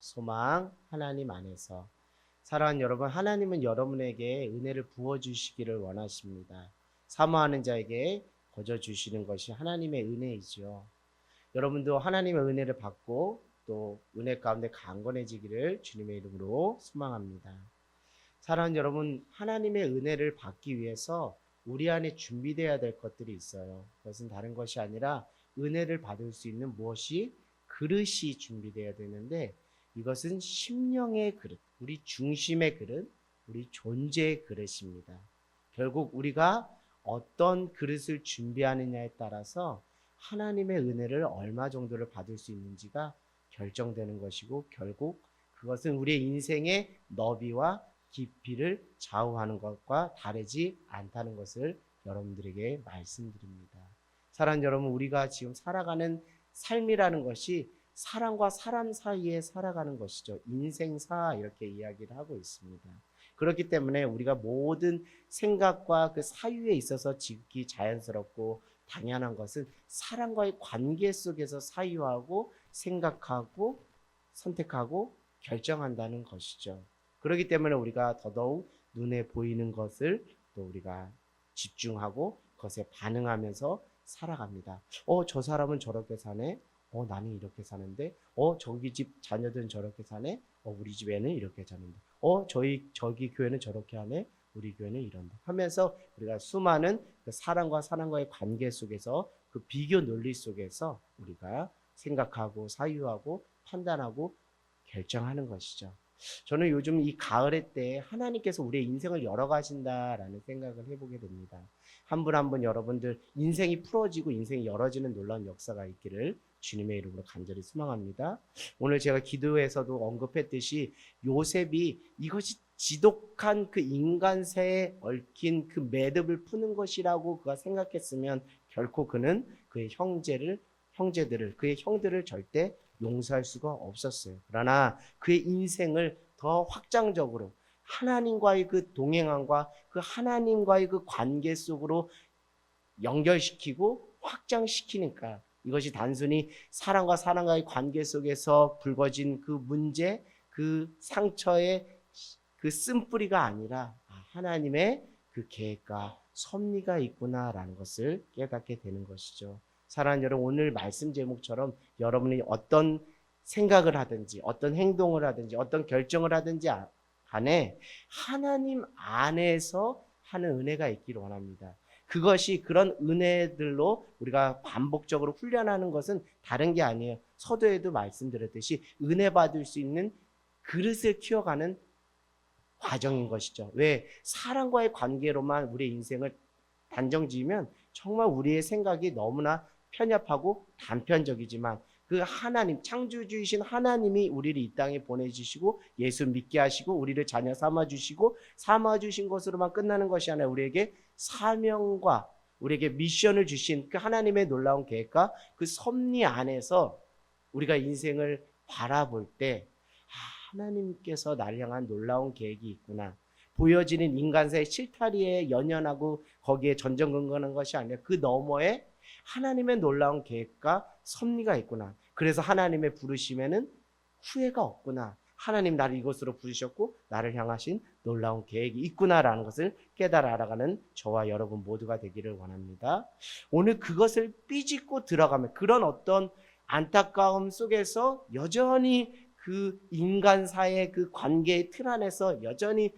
소망 하나님 안에서. 사랑하는 여러분, 하나님은 여러분에게 은혜를 부어주시기를 원하십니다. 사모하는 자에게 거저 주시는 것이 하나님의 은혜이죠. 여러분도 하나님의 은혜를 받고 또 은혜 가운데 강건해지기를 주님의 이름으로 소망합니다. 사랑하는 여러분, 하나님의 은혜를 받기 위해서 우리 안에 준비되어야 될 것들이 있어요. 그것은 다른 것이 아니라 은혜를 받을 수 있는 무엇이 그릇이 준비되어야 되는데, 이것은 심령의 그릇, 우리 중심의 그릇, 우리 존재의 그릇입니다. 결국 우리가 어떤 그릇을 준비하느냐에 따라서 하나님의 은혜를 얼마 정도를 받을 수 있는지가 결정되는 것이고, 결국 그것은 우리의 인생의 너비와 깊이를 좌우하는 것과 다르지 않다는 것을 여러분들에게 말씀드립니다. 사랑하는 여러분, 우리가 지금 살아가는 삶이라는 것이 사람과 사람 사이에 살아가는 것이죠. 인생사 이렇게 이야기를 하고 있습니다. 그렇기 때문에 우리가 모든 생각과 그 사유에 있어서 지극히 자연스럽고 당연한 것은 사람과의 관계 속에서 사유하고 생각하고 선택하고 결정한다는 것이죠. 그렇기 때문에 우리가 더더욱 눈에 보이는 것을 또 우리가 집중하고 그것에 반응하면서 살아갑니다. 저 사람은 저렇게 사네. 나는 이렇게 사는데. 저기 집 자녀들은 저렇게 사네. 우리 집에는 이렇게 사는데. 저기 교회는 저렇게 하네. 우리 교회는 이런다. 하면서 우리가 수많은 그 사람과 사람과의 관계 속에서 그 비교 논리 속에서 우리가 생각하고 사유하고 판단하고 결정하는 것이죠. 저는 요즘 이 가을의 때 하나님께서 우리의 인생을 열어가신다라는 생각을 해보게 됩니다. 한 분 한 분 여러분들 인생이 풀어지고 인생이 열어지는 놀라운 역사가 있기를 주님의 이름으로 간절히 소망합니다. 오늘 제가 기도에서도 언급했듯이 요셉이 이것이 지독한 그 인간세에 얽힌 그 매듭을 푸는 것이라고 그가 생각했으면 결코 그는 그의 형제들을 그의 형들을 절대 용서할 수가 없었어요. 그러나 그의 인생을 더 확장적으로 하나님과의 그 동행함과 그 하나님과의 그 관계 속으로 연결시키고 확장시키니까 이것이 단순히 사람과 사람과의 관계 속에서 불거진 그 문제, 그 상처의 그 쓴뿌리가 아니라 하나님의 그 계획과 섭리가 있구나라는 것을 깨닫게 되는 것이죠. 사랑하는 여러분, 오늘 말씀 제목처럼 여러분이 어떤 생각을 하든지 어떤 행동을 하든지 어떤 결정을 하든지 간에 하나님 안에서 하는 은혜가 있기를 원합니다. 그것이 그런 은혜들로 우리가 반복적으로 훈련하는 것은 다른 게 아니에요. 서두에도 말씀드렸듯이 은혜 받을 수 있는 그릇을 키워가는 과정인 것이죠. 왜? 사람과의 관계로만 우리의 인생을 단정 지으면 정말 우리의 생각이 너무나 편협하고 단편적이지만 그 하나님, 창조주이신 하나님이 우리를 이 땅에 보내주시고 예수 믿게 하시고 우리를 자녀 삼아주시고 삼아주신 것으로만 끝나는 것이 아니라 우리에게 사명과 우리에게 미션을 주신 그 하나님의 놀라운 계획과 그 섭리 안에서 우리가 인생을 바라볼 때 하나님께서 나를 향한 놀라운 계획이 있구나. 보여지는 인간사의 실타리에 연연하고 거기에 전전긍긍하는 것이 아니라 그 너머에 하나님의 놀라운 계획과 섭리가 있구나. 그래서 하나님의 부르심에는 후회가 없구나. 하나님 나를 이곳으로 부르셨고 나를 향하신 놀라운 계획이 있구나라는 것을 깨달아 알아가는 저와 여러분 모두가 되기를 원합니다. 오늘 그것을 삐짓고 들어가면 그런 어떤 안타까움 속에서 여전히 그 인간사의 그 관계의 틀 안에서 여전히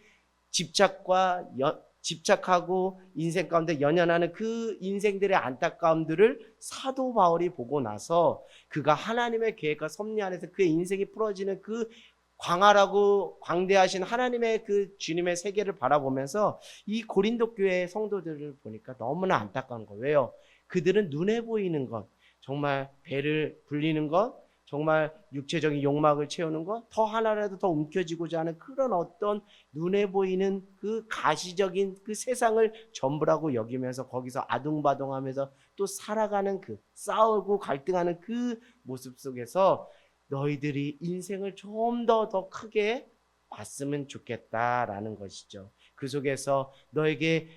집착하고 인생 가운데 연연하는 그 인생들의 안타까움들을 사도 바울이 보고 나서 그가 하나님의 계획과 섭리 안에서 그의 인생이 풀어지는 그 광활하고 광대하신 하나님의 그 주님의 세계를 바라보면서 이 고린도 교회의 성도들을 보니까 너무나 안타까운 거예요. 왜요? 그들은 눈에 보이는 것, 정말 배를 불리는 것, 정말 육체적인 욕망을 채우는 것, 더 하나라도 더 움켜쥐고자 하는 그런 어떤 눈에 보이는 그 가시적인 그 세상을 전부라고 여기면서 거기서 아둥바둥하면서 또 살아가는 그 싸우고 갈등하는 그 모습 속에서 너희들이 인생을 좀 더 크게 봤으면 좋겠다라는 것이죠. 그 속에서 너에게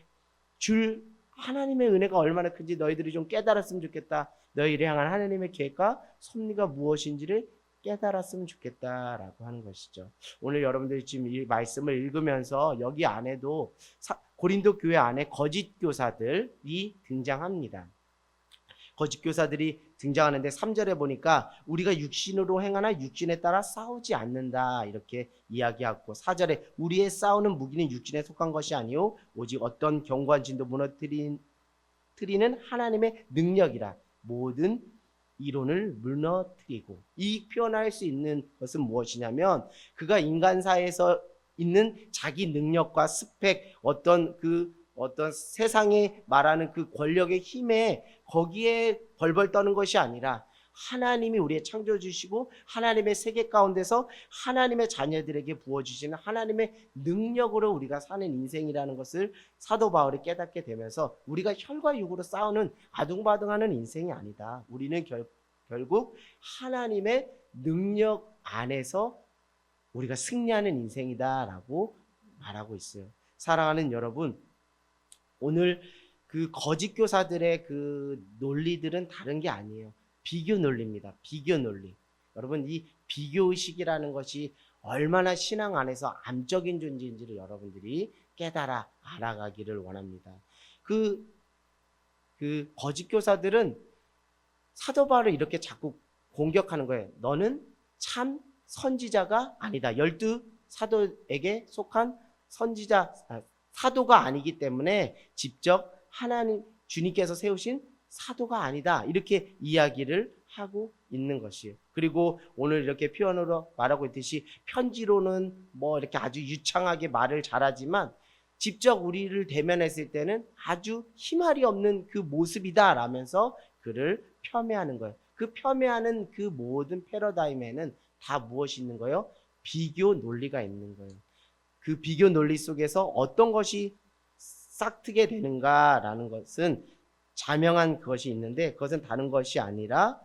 줄 하나님의 은혜가 얼마나 큰지 너희들이 좀 깨달았으면 좋겠다. 너희를 향한 하나님의 계획과 섭리가 무엇인지를 깨달았으면 좋겠다라고 하는 것이죠. 오늘 여러분들이 지금 이 말씀을 읽으면서 여기 안에도 고린도 교회 안에 거짓 교사들이 등장합니다. 거짓 교사들이 등장하는데 3절에 보니까 우리가 육신으로 행하나 육신에 따라 싸우지 않는다 이렇게 이야기하고, 4절에 우리의 싸우는 무기는 육신에 속한 것이 아니요 오직 어떤 견고한 진도 무너뜨리는 하나님의 능력이라 모든 이론을 무너뜨리고. 이 표현할 수 있는 것은 무엇이냐면 그가 인간사에서 있는 자기 능력과 스펙, 어떤 세상에 말하는 그 권력의 힘에 거기에 벌벌 떠는 것이 아니라 하나님이 우리의 창조주시고 하나님의 세계 가운데서 하나님의 자녀들에게 부어주시는 하나님의 능력으로 우리가 사는 인생이라는 것을 사도 바울이 깨닫게 되면서 우리가 혈과 육으로 싸우는 아둥바둥하는 인생이 아니다. 우리는 결국 하나님의 능력 안에서 우리가 승리하는 인생이다라고 말하고 있어요. 사랑하는 여러분, 오늘 그 거짓 교사들의 그 논리들은 다른 게 아니에요. 비교 논리입니다. 비교 논리. 여러분, 이 비교의식이라는 것이 얼마나 신앙 안에서 암적인 존재인지를 여러분들이 깨달아 알아가기를 원합니다. 그 거짓 교사들은 사도 바울을 이렇게 자꾸 공격하는 거예요. 너는 참 선지자가 아니다. 12 사도에게 속한 사도가 아니기 때문에 직접 하나님 주님께서 세우신 사도가 아니다. 이렇게 이야기를 하고 있는 것이에요. 그리고 오늘 이렇게 표현으로 말하고 있듯이 편지로는 뭐 이렇게 아주 유창하게 말을 잘하지만 직접 우리를 대면했을 때는 아주 힘알이 없는 그 모습이다 라면서 그를 폄훼하는 거예요. 그 폄훼하는 그 모든 패러다임에는 다 무엇이 있는 거예요? 비교 논리가 있는 거예요. 그 비교 논리 속에서 어떤 것이 싹트게 되는가라는 것은 자명한 그것이 있는데, 그것은 다른 것이 아니라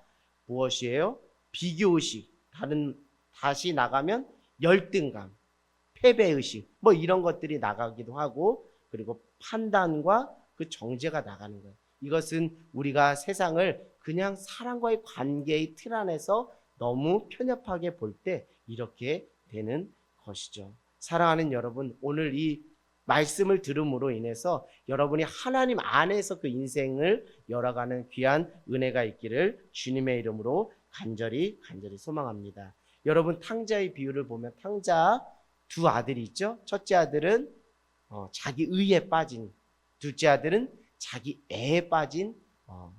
무엇이에요? 비교의식, 다시 나가면 열등감, 패배의식, 뭐 이런 것들이 나가기도 하고, 그리고 판단과 그 정죄가 나가는 거예요. 이것은 우리가 세상을 그냥 사람과의 관계의 틀 안에서 너무 편협하게 볼 때 이렇게 되는 것이죠. 사랑하는 여러분, 오늘 이 말씀을 들음으로 인해서 여러분이 하나님 안에서 그 인생을 열어가는 귀한 은혜가 있기를 주님의 이름으로 간절히 소망합니다. 여러분, 탕자의 비유를 보면 탕자 두 아들이 있죠. 첫째 아들은 자기 의에 빠진, 둘째 아들은 자기 애에 빠진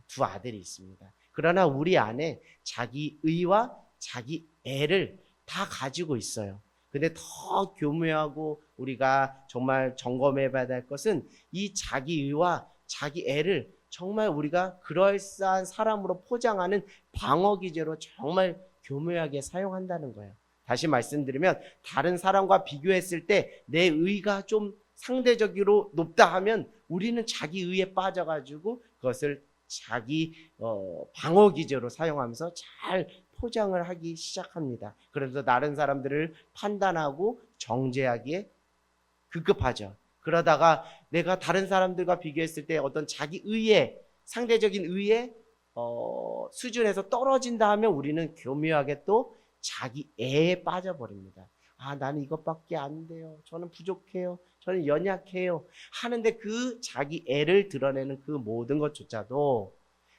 두 아들이 있습니다. 그러나 우리 안에 자기 의와 자기 애를 다 가지고 있어요. 근데 더 교묘하고 우리가 정말 점검해 봐야 될 것은 이 자기 의와 자기 애를 정말 우리가 그럴싸한 사람으로 포장하는 방어 기제로 정말 교묘하게 사용한다는 거예요. 다시 말씀드리면 다른 사람과 비교했을 때 내 의가 좀 상대적으로 높다 하면 우리는 자기 의에 빠져가지고 그것을 자기 방어 기제로 사용하면서 잘 포장을 하기 시작합니다. 그래서 다른 사람들을 판단하고 정죄하기에 급급하죠. 그러다가 내가 다른 사람들과 비교했을 때 어떤 자기 의에, 상대적인 의에 수준에서 떨어진다 하면 우리는 교묘하게 또 자기 애에 빠져버립니다. 아, 나는 이것밖에 안 돼요. 저는 부족해요. 저는 연약해요. 하는데 그 자기 애를 드러내는 그 모든 것조차도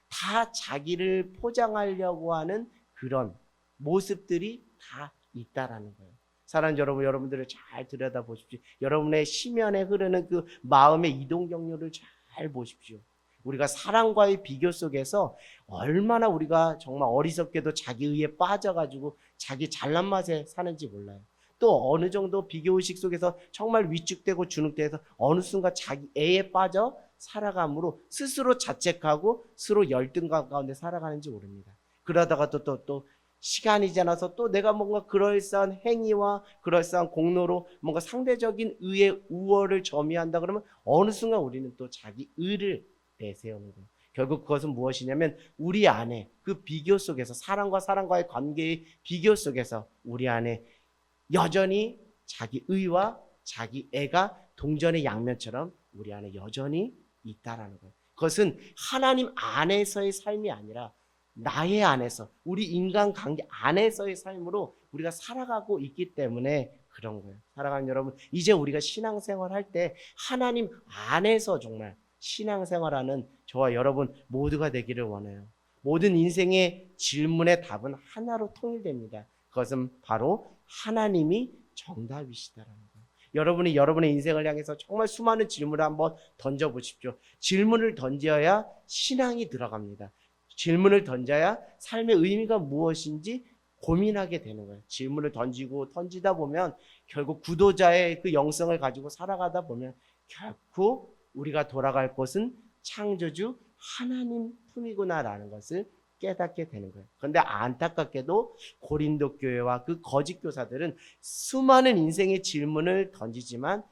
다 자기를 포장하려고 하는 그런 모습들이 다 있다라는 거예요. 사랑하는 여러분, 여러분들을 잘 들여다보십시오. 여러분의 심연에 흐르는 그 마음의 이동 경로를 잘 보십시오. 우리가 사람과의 비교 속에서 얼마나 우리가 정말 어리석게도 자기 의에 빠져가지고 자기 잘난 맛에 사는지 몰라요. 또 어느 정도 비교의식 속에서 정말 위축되고 주눅돼서 어느 순간 자기 애에 빠져 살아감으로 스스로 자책하고 스스로 열등감 가운데 살아가는지 모릅니다. 그러다가 또 시간이 지나서 또 내가 뭔가 그럴싸한 행위와 그럴싸한 공로로 뭔가 상대적인 의의 우월을 점유한다 그러면 어느 순간 우리는 또 자기 의를 내세우는 거예요. 결국 그것은 무엇이냐면 우리 안에 그 비교 속에서 사람과 사람과의 관계의 비교 속에서 우리 안에 여전히 자기 의와 자기 애가 동전의 양면처럼 우리 안에 여전히 있다라는 거예요. 그것은 하나님 안에서의 삶이 아니라 나의 안에서, 우리 인간관계 안에서의 삶으로 우리가 살아가고 있기 때문에 그런 거예요. 사랑하는 여러분, 이제 우리가 신앙생활 할 때 하나님 안에서 정말 신앙생활하는 저와 여러분 모두가 되기를 원해요. 모든 인생의 질문의 답은 하나로 통일됩니다. 그것은 바로 하나님이 정답이시다라는 거예요. 여러분이 여러분의 인생을 향해서 정말 수많은 질문을 한번 던져보십시오. 질문을 던져야 신앙이 들어갑니다. 질문을 던져야 삶의 의미가 무엇인지 고민하게 되는 거예요. 질문을 던지고 던지다 보면 결국 구도자의 그 영성을 가지고 살아가다 보면 결코 우리가 돌아갈 곳은 창조주 하나님 품이구나라는 것을 깨닫게 되는 거예요. 그런데 안타깝게도 고린도 교회와 그 거짓 교사들은 수많은 인생의 질문을 던지지만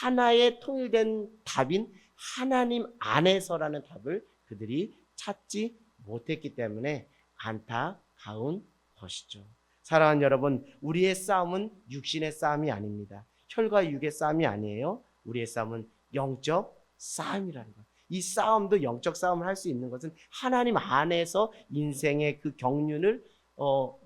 하나의 통일된 답인 하나님 안에서라는 답을 그들이 찾지 못했기 때문에 안타까운 것이죠. 사랑하는 여러분, 우리의 싸움은 육신의 싸움이 아닙니다. 혈과 육의 싸움이 아니에요. 우리의 싸움은 영적 싸움이라는 것. 이 싸움도 영적 싸움을 할 수 있는 것은 하나님 안에서 인생의 그 경륜을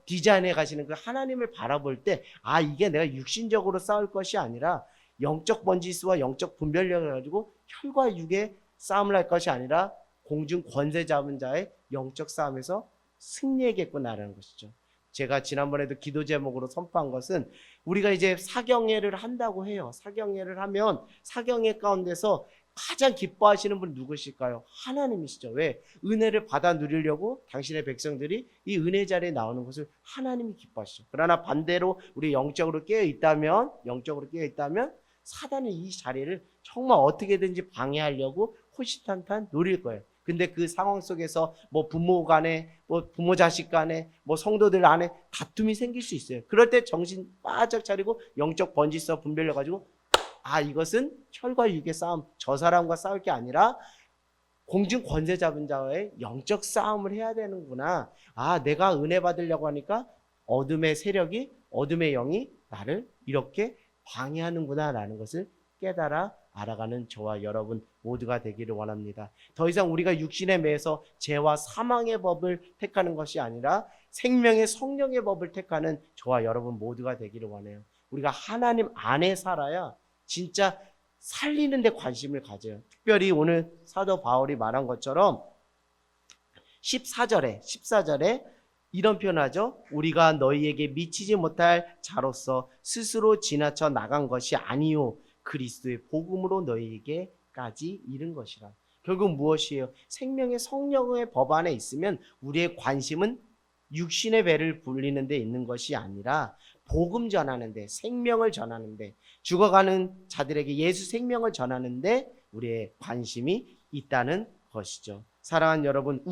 디자인해 가시는 그 하나님을 바라볼 때, 아, 이게 내가 육신적으로 싸울 것이 아니라 영적 번지수와 영적 분별력을 가지고 혈과 육의 싸움을 할 것이 아니라 공중 권세 잡은 자의 영적 싸움에서 승리하겠구나라는 것이죠. 제가 지난번에도 기도 제목으로 선포한 것은 우리가 이제 사경예를 한다고 해요. 사경예를 하면 사경예 가운데서 가장 기뻐하시는 분 누구실까요? 하나님이시죠. 왜? 은혜를 받아 누리려고 당신의 백성들이 이 은혜 자리에 나오는 것을 하나님이 기뻐하시죠. 그러나 반대로 우리 영적으로 깨어 있다면 사단은 이 자리를 정말 어떻게든지 방해하려고 호시탄탄 노릴 거예요. 근데 그 상황 속에서 뭐 부모 간에, 뭐 부모 자식 간에, 뭐 성도들 안에 다툼이 생길 수 있어요. 그럴 때 정신 바짝 차리고 영적 번지수 분별해 가지고, 아, 이것은 혈과 육의 싸움, 저 사람과 싸울 게 아니라 공중 권세 잡은 자와의 영적 싸움을 해야 되는구나. 아, 내가 은혜 받으려고 하니까 어둠의 세력이, 어둠의 영이 나를 이렇게 방해하는구나 라는 것을 깨달아 알아가는 저와 여러분 모두가 되기를 원합니다. 더 이상 우리가 육신에 매여서 죄와 사망의 법을 택하는 것이 아니라 생명의 성령의 법을 택하는 저와 여러분 모두가 되기를 원해요. 우리가 하나님 안에 살아야 진짜 살리는 데 관심을 가져요. 특별히 오늘 사도 바울이 말한 것처럼 14절에 이런 표현하죠. 우리가 너희에게 미치지 못할 자로서 스스로 지나쳐 나간 것이 아니요 그리스도의 복음으로 너희에게까지 이른 것이라. 결국 무엇이에요? 생명의 성령의 법 안에 있으면 우리의 관심은 육신의 배를 불리는 데 있는 것이 아니라 복음 전하는 데, 생명을 전하는 데, 죽어가는 자들에게 예수 생명을 전하는 데 우리의 관심이 있다는 것이죠. 사랑하는 여러분,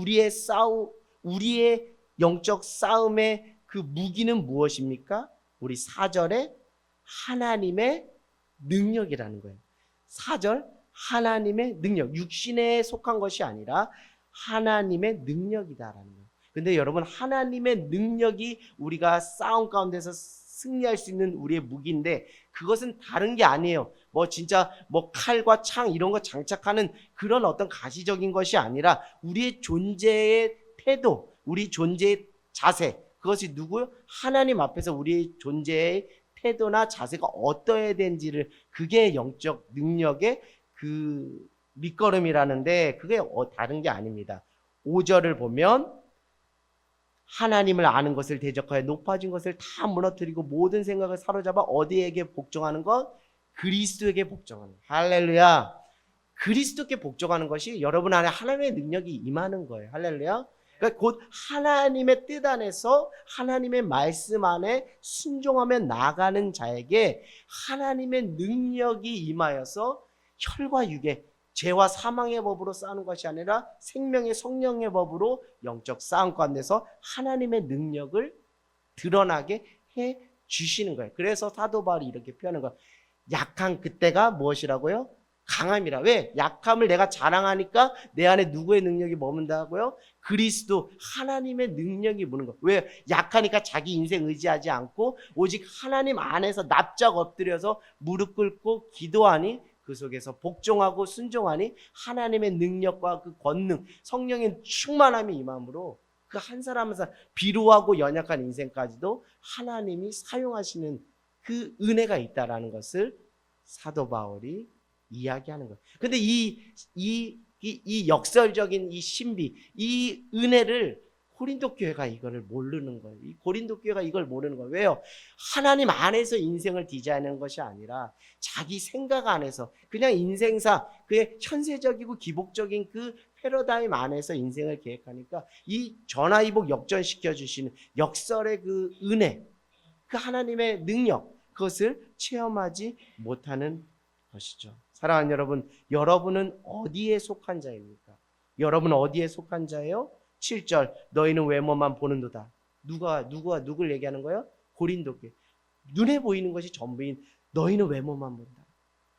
우리의 영적 싸움의 그 무기는 무엇입니까? 우리 4절에 하나님의 능력이라는 거예요. 4절 하나님의 능력, 육신에 속한 것이 아니라 하나님의 능력이다라는 거예요. 근데 여러분, 하나님의 능력이 우리가 싸움 가운데서 승리할 수 있는 우리의 무기인데 그것은 다른 게 아니에요. 뭐 진짜 뭐 칼과 창 이런 거 장착하는 그런 어떤 가시적인 것이 아니라 우리의 존재의 태도, 우리 존재의 자세, 그것이 누구요? 하나님 앞에서 우리의 존재의 태도나 자세가 어떠해야 되는지를, 그게 영적 능력의 그 밑거름이라는데 그게 다른 게 아닙니다. 5절을 보면 하나님을 아는 것을 대적하여 높아진 것을 다 무너뜨리고 모든 생각을 사로잡아 어디에게 복종하는 것? 그리스도에게 복종하는 것. 할렐루야. 그리스도께 복종하는 것이 여러분 안에 하나님의 능력이 임하는 거예요. 할렐루야. 그러니까 곧 하나님의 뜻 안에서 하나님의 말씀 안에 순종하며 나가는 자에게 하나님의 능력이 임하여서 혈과 육의 죄와 사망의 법으로 싸우는 것이 아니라 생명의 성령의 법으로 영적 싸움 가운데서 하나님의 능력을 드러나게 해 주시는 거예요. 그래서 사도 바울이 이렇게 표현한 거예요. 약한 그때가 무엇이라고요? 강함이라. 왜? 약함을 내가 자랑하니까 내 안에 누구의 능력이 머문다고요? 그리스도 하나님의 능력이 무는 거예요. 왜? 약하니까 자기 인생 의지하지 않고 오직 하나님 안에서 납작 엎드려서 무릎 꿇고 기도하니 그 속에서 복종하고 순종하니 하나님의 능력과 그 권능, 성령의 충만함이 임함으로 그 한 사람 한 사람 비루하고 연약한 인생까지도 하나님이 사용하시는 그 은혜가 있다라는 것을 사도 바울이 이야기하는 거예요. 근데 이 역설적인 이 신비, 이 은혜를 고린도 교회가 이거를 모르는 거예요. 이 고린도 교회가 이걸 모르는 거예요. 왜요? 하나님 안에서 인생을 디자인하는 것이 아니라 자기 생각 안에서 그냥 인생사, 그의 현세적이고 기복적인 그 패러다임 안에서 인생을 계획하니까 이 전화위복 역전시켜 주시는 역설의 그 은혜, 그 하나님의 능력, 그것을 체험하지 못하는 것이죠. 사랑하는 여러분, 여러분은 어디에 속한 자입니까? 여러분은 어디에 속한 자예요? 7절, 너희는 외모만 보는도다. 누굴 얘기하는 거예요? 고린도 교회. 눈에 보이는 것이 전부인 너희는 외모만 본다.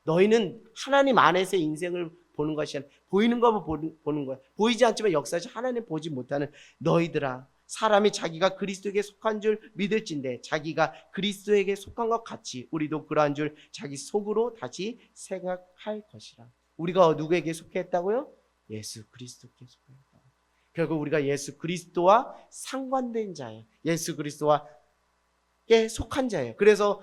너희는 하나님 안에서 인생을 보는 것이 아니라 보이는 것만 보는 거야. 보이지 않지만 역사적 하나님 보지 못하는 너희들아, 사람이 자기가 그리스도에게 속한 줄 믿을진데 자기가 그리스도에게 속한 것 같이 우리도 그러한 줄 자기 속으로 다시 생각할 것이라. 우리가 누구에게 속했다고요? 예수 그리스도께 속했다. 결국 우리가 예수 그리스도와 상관된 자예요. 예수 그리스도와께 속한 자예요. 그래서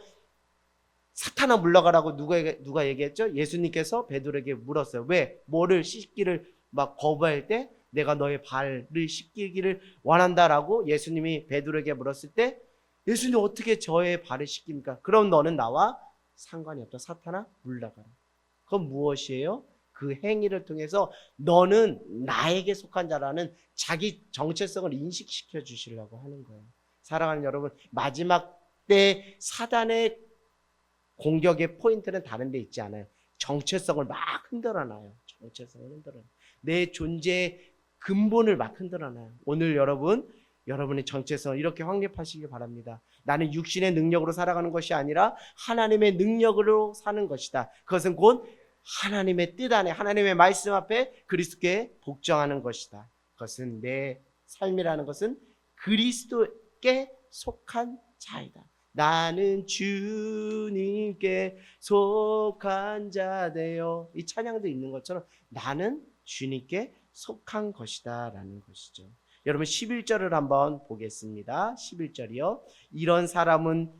사탄아 물러가라고 누가 얘기했죠? 예수님께서 베드로에게 물었어요. 왜? 뭐를 씻기를 막 거부할 때 내가 너의 발을 씻기기를 원한다라고 예수님이 베드로에게 물었을 때 예수님 어떻게 저의 발을 씻깁니까? 그럼 너는 나와 상관이 없다. 사탄아 물러가라. 그건 무엇이에요? 그 행위를 통해서 너는 나에게 속한 자라는 자기 정체성을 인식시켜 주시려고 하는 거예요. 사랑하는 여러분, 마지막 때 사단의 공격의 포인트는 다른 데 있지 않아요. 정체성을 막 흔들어놔요. 정체성을 흔들어놔요. 내 존재의 근본을 막 흔들어놔요. 오늘 여러분의 정체성을 이렇게 확립하시길 바랍니다. 나는 육신의 능력으로 살아가는 것이 아니라 하나님의 능력으로 사는 것이다. 그것은 곧 하나님의 뜻 안에 하나님의 말씀 앞에 그리스도께 복종하는 것이다. 그것은 내 삶이라는 것은 그리스도께 속한 자이다. 나는 주님께 속한 자 되어, 이 찬양도 있는 것처럼 나는 주님께 속한 것이다 라는 것이죠. 여러분 11절을 한번 보겠습니다. 11절이요. 이런 사람은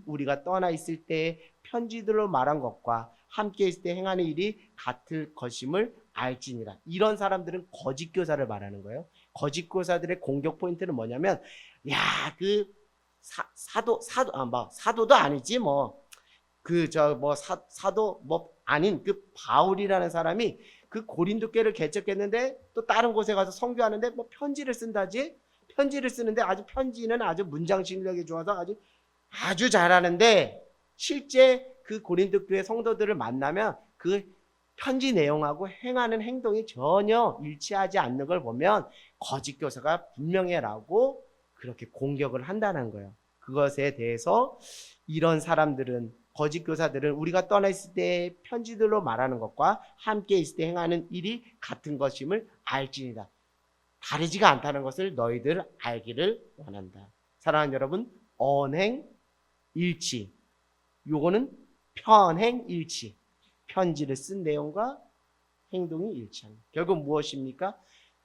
우리가 떠나 있을 때 편지들로 말한 것과 함께 있을 때 행하는 일이 같을 것임을 알지니라. 이런 사람들은 거짓 교사를 말하는 거예요. 거짓 교사들의 공격 포인트는 뭐냐면, 그 사도도 아니지 사도 아닌 그 바울이라는 사람이 그 고린도 교회를 개척했는데 또 다른 곳에 가서 선교하는데 편지를 쓴다지. 편지를 쓰는데 편지는 아주 문장 실력이 좋아서 아주 잘하는데 실제 그 고린도 교회 성도들을 만나면 그 편지 내용하고 행하는 행동이 전혀 일치하지 않는 걸 보면 거짓 교사가 분명해라고 그렇게 공격을 한다는 거예요. 그것에 대해서 이런 사람들은, 거짓 교사들은 우리가 떠나 있을 때 편지들로 말하는 것과 함께 있을 때 행하는 일이 같은 것임을 알지니라. 다르지가 않다는 것을 너희들 알기를 원한다. 사랑하는 여러분, 언행일치, 요거는 편행일치, 편지를 쓴 내용과 행동이 일치합니다. 결국 무엇입니까?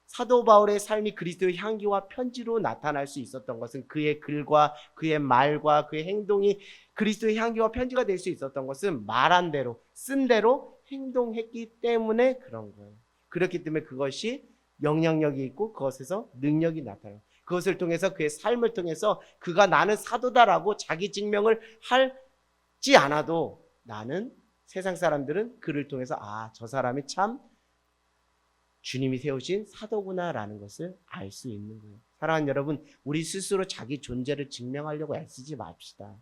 사도 바울의 삶이 그리스도의 향기와 편지로 나타날 수 있었던 것은 그의 글과 그의 말과 그의 행동이 그리스도의 향기와 편지가 될 수 있었던 것은 말한 대로, 쓴 대로 행동했기 때문에 그런 거예요. 그렇기 때문에 그것이 영향력이 있고 그것에서 능력이 나타나요. 그것을 통해서 그의 삶을 통해서 그가 나는 사도다라고 자기 증명을 하지 않아도 나는, 세상 사람들은 그를 통해서 저 사람이 참 주님이 세우신 사도구나라는 것을 알 수 있는 거예요. 사랑하는 여러분, 우리 스스로 자기 존재를 증명하려고 애쓰지 맙시다.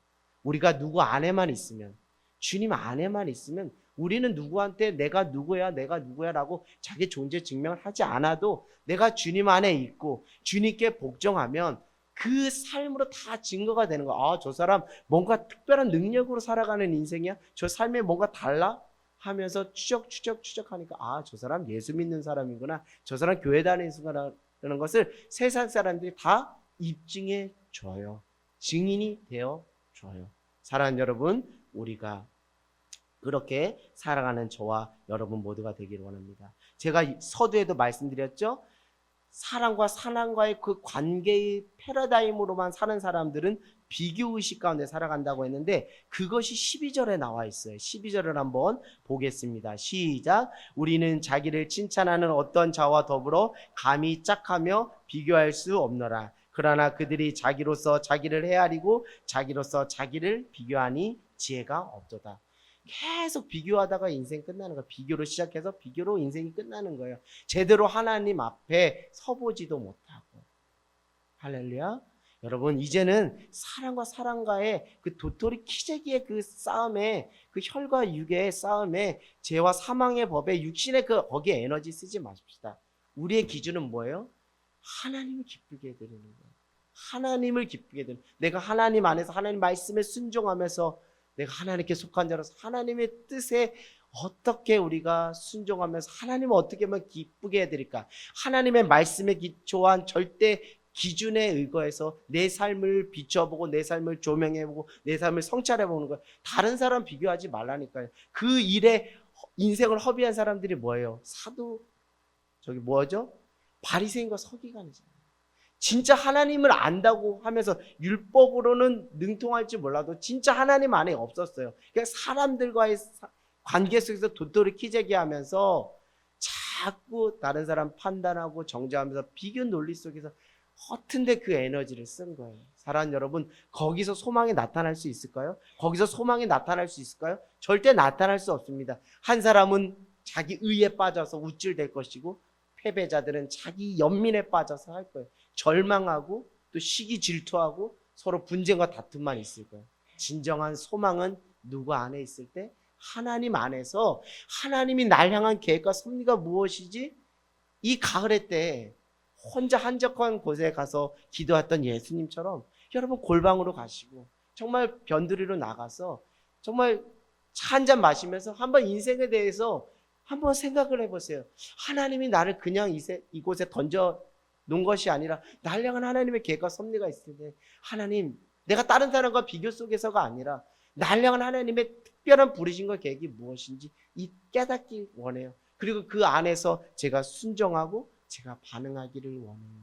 우리가 누구 안에만 있으면, 주님 안에만 있으면 우리는 누구한테 내가 누구야라고 자기 존재 증명을 하지 않아도 내가 주님 안에 있고 주님께 복종하면 그 삶으로 다 증거가 되는 거야. 저 사람 뭔가 특별한 능력으로 살아가는 인생이야? 저 삶에 뭔가 달라? 하면서 추적하니까 저 사람 예수 믿는 사람이구나, 저 사람 교회 다니는구나라는 것을 세상 사람들이 다 입증해 줘요. 증인이 되어 줘요. 사랑하는 여러분, 우리가 그렇게 살아가는 저와 여러분 모두가 되기를 원합니다. 제가 서두에도 말씀드렸죠. 사랑과 사랑과의 그 관계의 패러다임으로만 사는 사람들은 비교의식 가운데 살아간다고 했는데 그것이 12절에 나와 있어요. 12절을 한번 보겠습니다. 시작. 우리는 자기를 칭찬하는 어떤 자와 더불어 감히 짝하며 비교할 수 없노라. 그러나 그들이 자기로서 자기를 헤아리고 자기로서 자기를 비교하니 지혜가 없도다. 계속 비교하다가 인생 끝나는 거예요. 비교로 시작해서 비교로 인생이 끝나는 거예요. 제대로 하나님 앞에 서보지도 못하고. 할렐루야. 여러분, 이제는 사랑과 사랑과의 그 도토리 키재기의 그 싸움에, 그 혈과 육의 싸움에, 죄와 사망의 법에 육신의 그 거기에 에너지 쓰지 마십시다. 우리의 기준은 뭐예요? 하나님을 기쁘게 해드리는 거예요. 하나님을 기쁘게 해드리는 거예요. 내가 하나님 안에서 하나님 말씀에 순종하면서 내가 하나님께 속한 자로서 하나님의 뜻에 어떻게 우리가 순종하면서 하나님을 어떻게 하면 기쁘게 해드릴까? 하나님의 말씀에 기초한 절대 기준에 의거해서 내 삶을 비춰보고 내 삶을 조명해보고 내 삶을 성찰해보는 거예요. 다른 사람 비교하지 말라니까요. 그 일에 인생을 허비한 사람들이 뭐예요? 사도 저기 뭐죠? 바리새인과 서기관이잖아요. 진짜 하나님을 안다고 하면서 율법으로는 능통할지 몰라도 진짜 하나님 안에 없었어요. 그냥 사람들과의 관계 속에서 도토리 키재기 하면서 자꾸 다른 사람 판단하고 정죄하면서 비교 논리 속에서 허튼데 그 에너지를 쓴 거예요. 사랑하는 여러분, 거기서 소망이 나타날 수 있을까요? 거기서 소망이 나타날 수 있을까요? 절대 나타날 수 없습니다. 한 사람은 자기 의에 빠져서 우쭐댈 것이고 패배자들은 자기 연민에 빠져서 할 거예요. 절망하고 또 시기 질투하고 서로 분쟁과 다툼만 있을 거예요. 진정한 소망은 누구 안에 있을 때? 하나님 안에서. 하나님이 날 향한 계획과 섭리가 무엇이지? 이 가을의 때 혼자 한적한 곳에 가서 기도했던 예수님처럼 여러분 골방으로 가시고 정말 변두리로 나가서 정말 차 한 잔 마시면서 한번 인생에 대해서 한번 생각을 해보세요. 하나님이 나를 그냥 이곳에 던져 놓은 것이 아니라 날 향한 하나님의 계획과 섭리가 있을 때 하나님, 내가 다른 사람과 비교 속에서가 아니라 날 향한 하나님의 특별한 부르심과 계획이 무엇인지 이 깨닫기 원해요. 그리고 그 안에서 제가 순종하고 제가 반응하기를 원해요.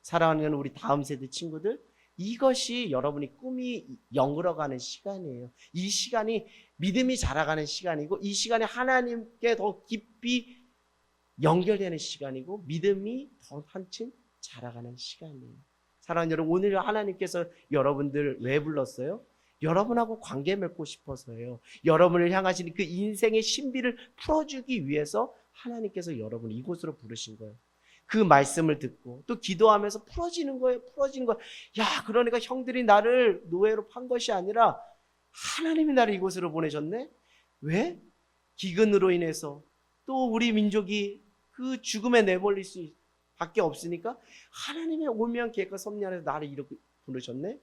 사랑하는 우리 다음 세대 친구들, 이것이 여러분이 꿈이 영으로가는 시간이에요. 이 시간이 믿음이 자라가는 시간이고 이 시간에 하나님께 더 깊이 연결되는 시간이고 믿음이 더 한층 자라가는 시간이에요. 사랑하는 여러분, 오늘 하나님께서 여러분들 왜 불렀어요? 여러분하고 관계 맺고 싶어서예요. 여러분을 향하신 그 인생의 신비를 풀어주기 위해서 하나님께서 여러분을 이곳으로 부르신 거예요. 그 말씀을 듣고 또 기도하면서 풀어지는 거예요. 풀어지는 거예요. 야, 그러니까 형들이 나를 노예로 판 것이 아니라 하나님이 나를 이곳으로 보내셨네? 왜? 기근으로 인해서 또 우리 민족이 그 죽음에 내몰릴 수 밖에 없으니까 하나님의 오묘한 계획과 섭리 안에서 나를 이렇게 부르셨네?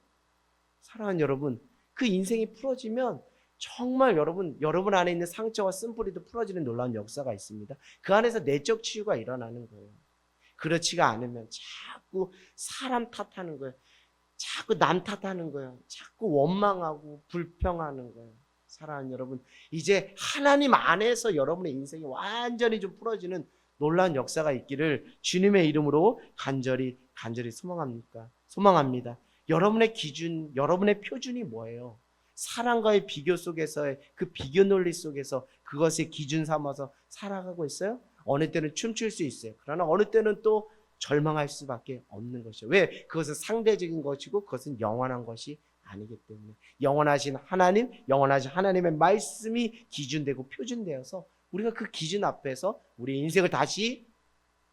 사랑하는 여러분, 그 인생이 풀어지면 정말 여러분 안에 있는 상처와 쓴뿌리도 풀어지는 놀라운 역사가 있습니다. 그 안에서 내적 치유가 일어나는 거예요. 그렇지가 않으면 자꾸 사람 탓하는 거예요. 자꾸 남 탓하는 거예요. 자꾸 원망하고 불평하는 거예요. 사랑하는 여러분, 이제 하나님 안에서 여러분의 인생이 완전히 좀 풀어지는 놀라운 역사가 있기를 주님의 이름으로 간절히 소망합니다. 여러분의 기준, 여러분의 표준이 뭐예요? 사랑과의 비교 속에서의 그 비교 논리 속에서 그것을 기준 삼아서 살아가고 있어요? 어느 때는 춤출 수 있어요. 그러나 어느 때는 또 절망할 수밖에 없는 것이죠. 왜? 그것은 상대적인 것이고 그것은 영원한 것이 아니기 때문에 영원하신 하나님, 영원하신 하나님의 말씀이 기준되고 표준되어서 우리가 그 기준 앞에서 우리 인생을 다시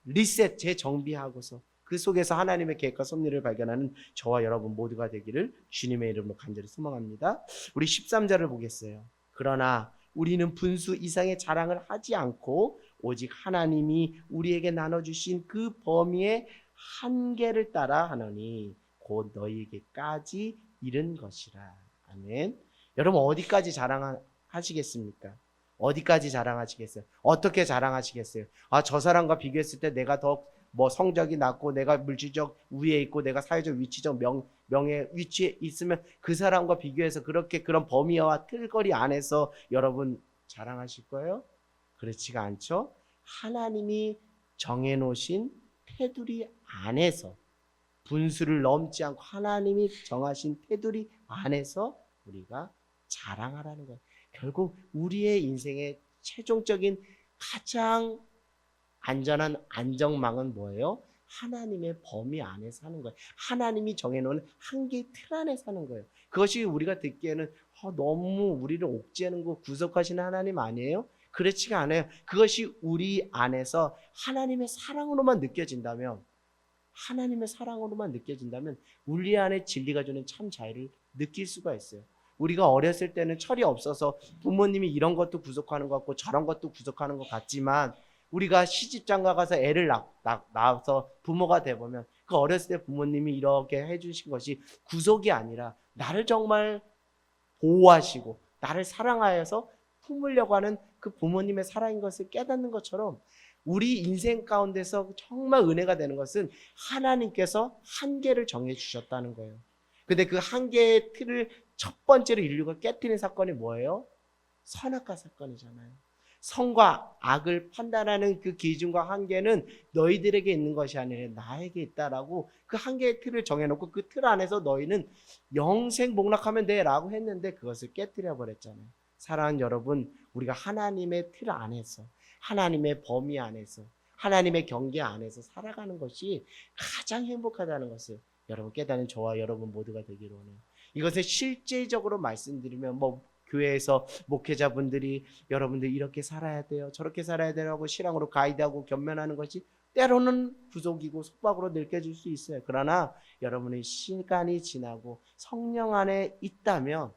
리셋, 재정비하고서 그 속에서 하나님의 계획과 섭리를 발견하는 저와 여러분 모두가 되기를 주님의 이름으로 간절히 소망합니다. 우리 13절을 보겠어요. 그러나 우리는 분수 이상의 자랑을 하지 않고 오직 하나님이 우리에게 나눠주신 그 범위의 한계를 따라 하노니 곧 너희에게까지 이른 것이라. 아멘. 여러분 어디까지 자랑하시겠습니까? 어디까지 자랑하시겠어요? 어떻게 자랑하시겠어요? 아, 저 사람과 비교했을 때 내가 더 성적이 낮고 내가 물질적 우위에 있고 내가 사회적 위치적 명예 위치에 있으면 그 사람과 비교해서 그렇게 그런 범위와 틀거리 안에서 여러분 자랑하실 거예요? 그렇지가 않죠. 하나님이 정해놓으신 테두리 안에서 분수를 넘지 않고 하나님이 정하신 테두리 안에서 우리가 자랑하라는 거예요. 결국 우리의 인생의 최종적인 가장 안전한 안정망은 뭐예요? 하나님의 범위 안에 사는 거예요. 하나님이 정해놓은 한계의 틀 안에 사는 거예요. 그것이 우리가 듣기에는 너무 우리를 옥죄는 거 구속하시는 하나님 아니에요? 그렇지가 않아요. 그것이 우리 안에서 하나님의 사랑으로만 느껴진다면, 하나님의 사랑으로만 느껴진다면 우리 안에 진리가 주는 참 자유를 느낄 수가 있어요. 우리가 어렸을 때는 철이 없어서 부모님이 이런 것도 구속하는 것 같고 저런 것도 구속하는 것 같지만, 우리가 시집장가 가서 애를 낳아서 부모가 돼보면 그 어렸을 때 부모님이 이렇게 해주신 것이 구속이 아니라 나를 정말 보호하시고 나를 사랑하여서 품으려고 하는 그 부모님의 사랑인 것을 깨닫는 것처럼, 우리 인생 가운데서 정말 은혜가 되는 것은 하나님께서 한계를 정해주셨다는 거예요. 근데 그 한계의 틀을 첫 번째로 인류가 깨뜨린 사건이 뭐예요? 선악과 사건이잖아요. 선과 악을 판단하는 그 기준과 한계는 너희들에게 있는 것이 아니라 나에게 있다라고 그 한계의 틀을 정해놓고 그 틀 안에서 너희는 영생 복락하면 돼 라고 했는데 그것을 깨뜨려 버렸잖아요. 사랑하는 여러분, 우리가 하나님의 틀 안에서, 하나님의 범위 안에서, 하나님의 경계 안에서 살아가는 것이 가장 행복하다는 것을 여러분 깨닫는 저와 여러분 모두가 되기를 원해요. 이것을 실제적으로 말씀드리면 교회에서 목회자분들이 여러분들 이렇게 살아야 돼요, 저렇게 살아야 되라고 신앙으로 가이드하고 견면하는 것이 때로는 구속이고 속박으로 느껴질 수 있어요. 그러나 여러분의 시간이 지나고 성령 안에 있다면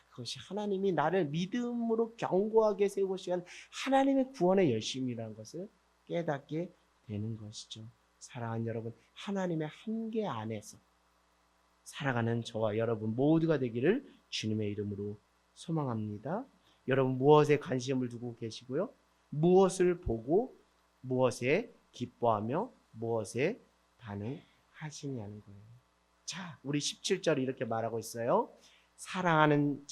그것이 하나님이 나를 믿음으로 견고하게 세우고 위한 하나님의 구원의 열심이라는 것을 깨닫게 되는 것이죠. 사랑하는 여러분, 하나님의 한계 안에서 살아가는 저와 여러분 모두가 되기를 주님의 이름으로 소망합니다. 여러분 무엇에 관심을 두고 계시고요? 무엇을 보고 무엇에 기뻐하며 무엇에 반응하시냐는 거예요. 자, 우리 17절 이렇게 말하고 있어요. 자랑하는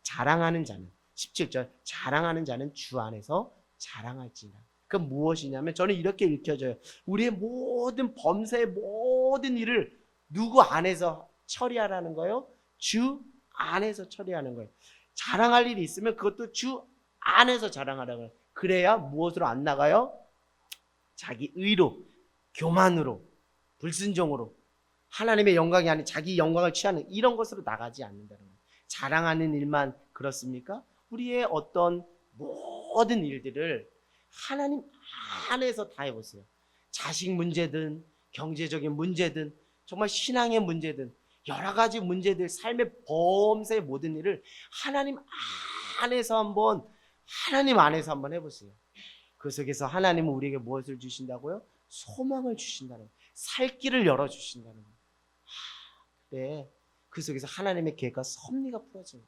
자는 17절 자랑하는 자는 주 안에서 자랑할지니라. 그 무엇이냐면 저는 이렇게 읽혀져요. 우리의 모든 범사의 모든 일을 누구 안에서 처리하라는 거예요? 주 안에서 처리하는 거예요. 자랑할 일이 있으면 그것도 주 안에서 자랑하라는 거예요. 그래야 무엇으로 안 나가요? 자기 의로, 교만으로, 불순종으로, 하나님의 영광이 아닌 자기 영광을 취하는 이런 것으로 나가지 않는다는 거예요. 자랑하는 일만 그렇습니까? 우리의 어떤 모든 일들을 하나님 안에서 다 해보세요. 자식 문제든 경제적인 문제든 정말 신앙의 문제든 여러 가지 문제들, 삶의 범사의 모든 일을 하나님 안에서 한번 해보세요. 그 속에서 하나님은 우리에게 무엇을 주신다고요? 소망을 주신다는 거예요. 살 길을 열어주신다는 거예요. 네, 그 속에서 하나님의 계획과 섭리가 풀어져요.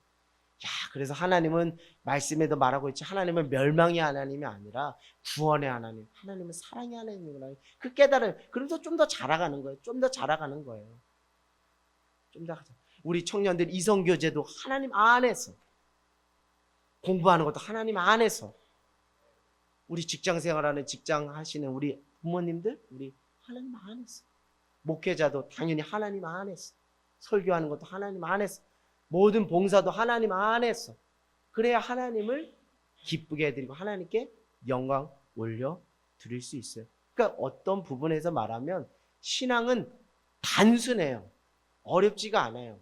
그래서 하나님은 말씀에도 말하고 있지, 하나님은 멸망의 하나님이 아니라 구원의 하나님, 하나님은 사랑의 하나님이구나. 그 깨달음, 그래서 좀 더 자라가는 거예요. 좀 더 자라가는 거예요. 좀 더 하자. 우리 청년들 이성교제도 하나님 안에서, 공부하는 것도 하나님 안에서, 우리 직장 생활하는 직장 하시는 우리 부모님들, 우리 하나님 안에서, 목회자도 당연히 하나님 안에서, 설교하는 것도 하나님 안에서, 모든 봉사도 하나님 안에서, 그래야 하나님을 기쁘게 해드리고 하나님께 영광 올려 드릴 수 있어요. 그러니까 어떤 부분에서 말하면 신앙은 단순해요. 어렵지가 않아요.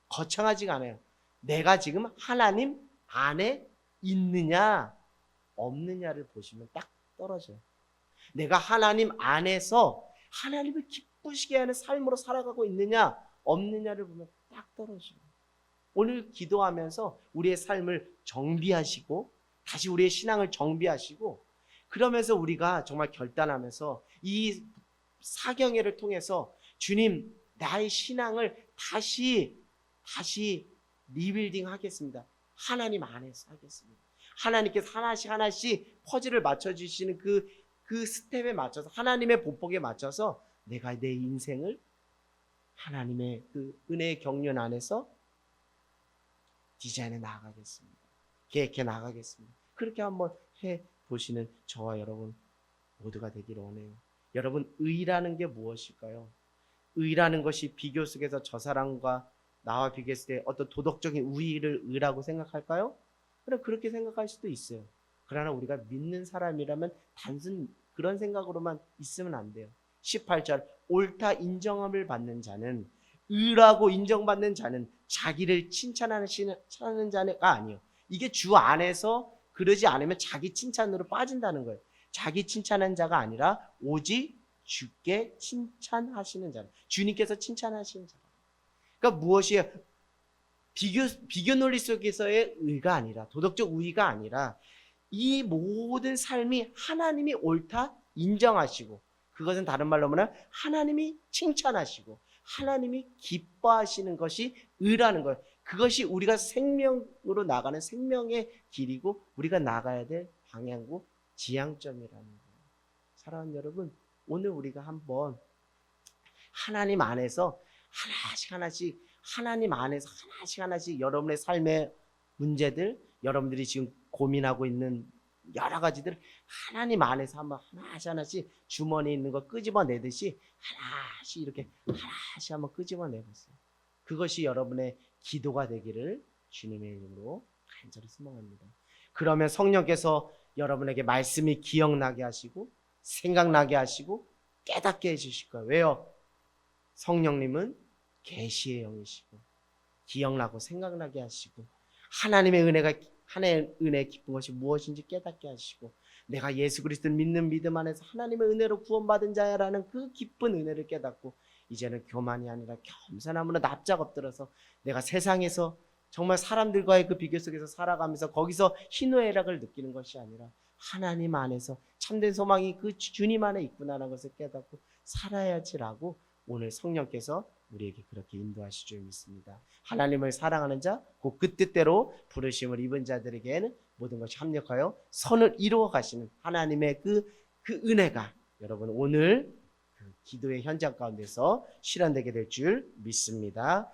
거창하지가 않아요. 내가 지금 하나님 안에 있느냐 없느냐를 보시면 딱 떨어져요. 내가 하나님 안에서 하나님을 기쁘시게 하는 삶으로 살아가고 있느냐 없느냐를 보면 딱 떨어져요. 오늘 기도하면서 우리의 삶을 정비하시고 다시 우리의 신앙을 정비하시고, 그러면서 우리가 정말 결단하면서 이 사경회를 통해서 주님, 나의 신앙을 다시 리빌딩 하겠습니다. 하나님 안에서 하겠습니다. 하나님께서 하나씩 퍼즐을 맞춰주시는 그 스텝에 맞춰서, 하나님의 보폭에 맞춰서 내가 내 인생을 하나님의 그 은혜의 경륜 안에서 디자인해 나가겠습니다. 계획해 나가겠습니다. 그렇게 한번 해보시는 저와 여러분 모두가 되기를 원해요. 여러분, 의라는 게 무엇일까요? 의라는 것이 비교 속에서 저 사람과 나와 비교했을 때 어떤 도덕적인 우위를 의라고 생각할까요? 그럼 그렇게 생각할 수도 있어요. 그러나 우리가 믿는 사람이라면 단순 그런 생각으로만 있으면 안 돼요. 18절, 옳다 인정함을 받는 자는, 의라고 인정받는 자는 자기를 칭찬하는 자가 아니에요. 이게 주 안에서 그러지 않으면 자기 칭찬으로 빠진다는 거예요. 자기 칭찬하는 자가 아니라 오직 주께 칭찬하시는 자, 주님께서 칭찬하시는 자. 그러니까 무엇이에요? 비교 논리 속에서의 의가 아니라, 도덕적 우위가 아니라, 이 모든 삶이 하나님이 옳다 인정하시고, 그것은 다른 말로 하면 하나님이 칭찬하시고 하나님이 기뻐하시는 것이 의라는 거예요. 그것이 우리가 생명으로 나가는 생명의 길이고 우리가 나가야 될 방향이고 지향점이라는 거예요. 사랑하는 여러분, 오늘 우리가 한번 하나님 안에서 하나씩 하나님 안에서 하나씩 여러분의 삶의 문제들, 여러분들이 지금 고민하고 있는 여러 가지들 하나님 안에서 한번 하나씩 주머니에 있는 거 끄집어내듯이 하나씩 이렇게 하나씩 한번 끄집어내보세요. 그것이 여러분의 기도가 되기를 주님의 이름으로 간절히 소망합니다. 그러면 성령께서 여러분에게 말씀이 기억나게 하시고 생각나게 하시고 깨닫게 해주실 거예요. 왜요? 성령님은 계시의 영이시고 기억나고 생각나게 하시고 하나님의 은혜의 기쁜 것이 무엇인지 깨닫게 하시고 내가 예수 그리스도를 믿는 믿음 안에서 하나님의 은혜로 구원받은 자야라는 그 기쁜 은혜를 깨닫고 이제는 교만이 아니라 겸손함으로 납작 엎드려서 내가 세상에서 정말 사람들과의 그 비교 속에서 살아가면서 거기서 희노애락을 느끼는 것이 아니라 하나님 안에서 참된 소망이 그 주님 안에 있구나라는 것을 깨닫고 살아야지라고 오늘 성령께서 우리에게 그렇게 인도하실 줄 믿습니다. 하나님을 사랑하는 자, 곧 그 뜻대로 부르심을 입은 자들에게는 모든 것이 합력하여 선을 이루어 가시는 하나님의 그 은혜가 여러분 오늘 그 기도의 현장 가운데서 실현되게 될 줄 믿습니다.